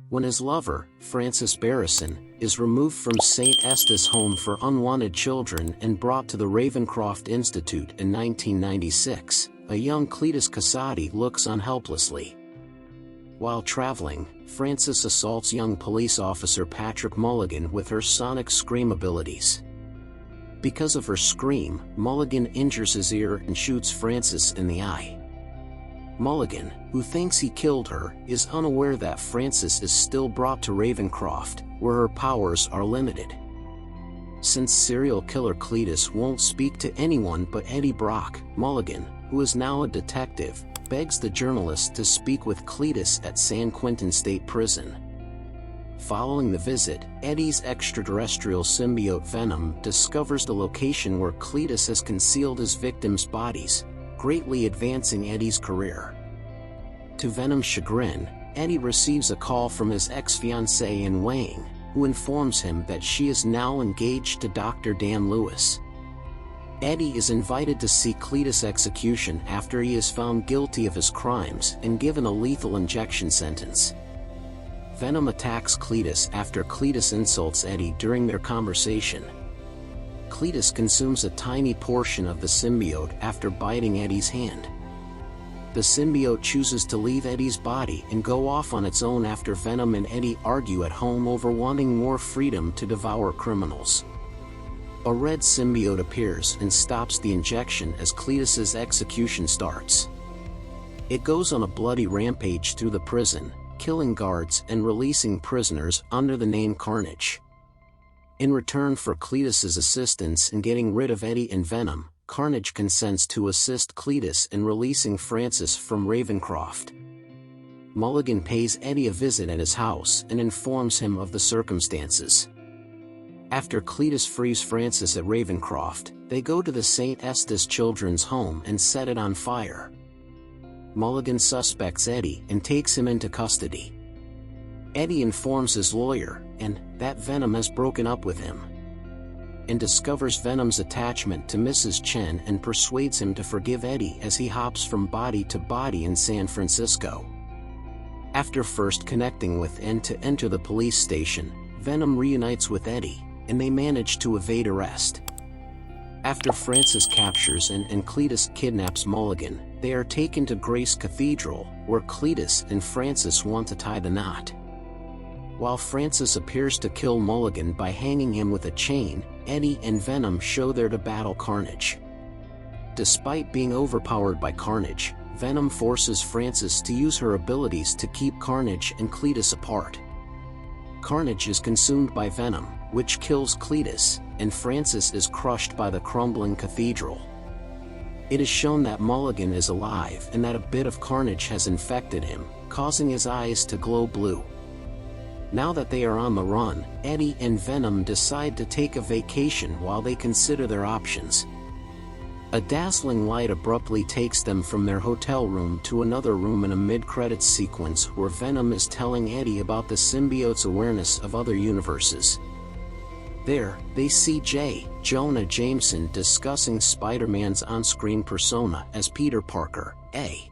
When his lover, Francis Barrison, is removed from St. Estes' home for unwanted children and brought to the Ravencroft Institute in 1996, a young Cletus Kasady looks on helplessly. While traveling, Frances assaults young police officer Patrick Mulligan with her sonic scream abilities. Because of her scream, Mulligan injures his ear and shoots Frances in the eye. Mulligan, who thinks he killed her, is unaware that Frances is still brought to Ravencroft, where her powers are limited. Since serial killer Cletus won't speak to anyone but Eddie Brock, Mulligan, who is now a detective, begs the journalist to speak with Cletus at San Quentin State Prison. Following the visit, Eddie's extraterrestrial symbiote Venom discovers the location where Cletus has concealed his victims' bodies, greatly advancing Eddie's career. To Venom's chagrin, Eddie receives a call from his ex-fiancée in Wang, who informs him that she is now engaged to Dr. Dan Lewis. Eddie is invited to see Cletus' execution after he is found guilty of his crimes and given a lethal injection sentence. Venom attacks Cletus after Cletus insults Eddie during their conversation. Cletus consumes a tiny portion of the symbiote after biting Eddie's hand. The symbiote chooses to leave Eddie's body and go off on its own after Venom and Eddie argue at home over wanting more freedom to devour criminals. A red symbiote appears and stops the injection as Cletus's execution starts. It goes on a bloody rampage through the prison, killing guards and releasing prisoners under the name Carnage. In return for Cletus's assistance in getting rid of Eddie and Venom, Carnage consents to assist Cletus in releasing Francis from Ravencroft. Mulligan pays Eddie a visit at his house and informs him of the circumstances. After Cletus frees Francis at Ravencroft, they go to the St. Estes Children's Home and set it on fire. Mulligan suspects Eddie and takes him into custody. Eddie informs his lawyer, and that Venom has broken up with him, and discovers Venom's attachment to Mrs. Chen and persuades him to forgive Eddie as he hops from body to body in San Francisco. After first connecting with N to enter the police station, Venom reunites with Eddie, and they manage to evade arrest. After Francis captures and Cletus kidnaps Mulligan, they are taken to Grace Cathedral, where Cletus and Francis want to tie the knot. While Francis appears to kill Mulligan by hanging him with a chain, Eddie and Venom show there to battle Carnage. Despite being overpowered by Carnage, Venom forces Francis to use her abilities to keep Carnage and Cletus apart. Carnage is consumed by Venom, which kills Cletus, and Francis is crushed by the crumbling cathedral. It is shown that Mulligan is alive and that a bit of Carnage has infected him, causing his eyes to glow blue. Now that they are on the run, Eddie and Venom decide to take a vacation while they consider their options. A dazzling light abruptly takes them from their hotel room to another room in a mid-credits sequence where Venom is telling Eddie about the symbiote's awareness of other universes. There, they see J. Jonah Jameson discussing Spider-Man's on-screen persona as Peter Parker, A.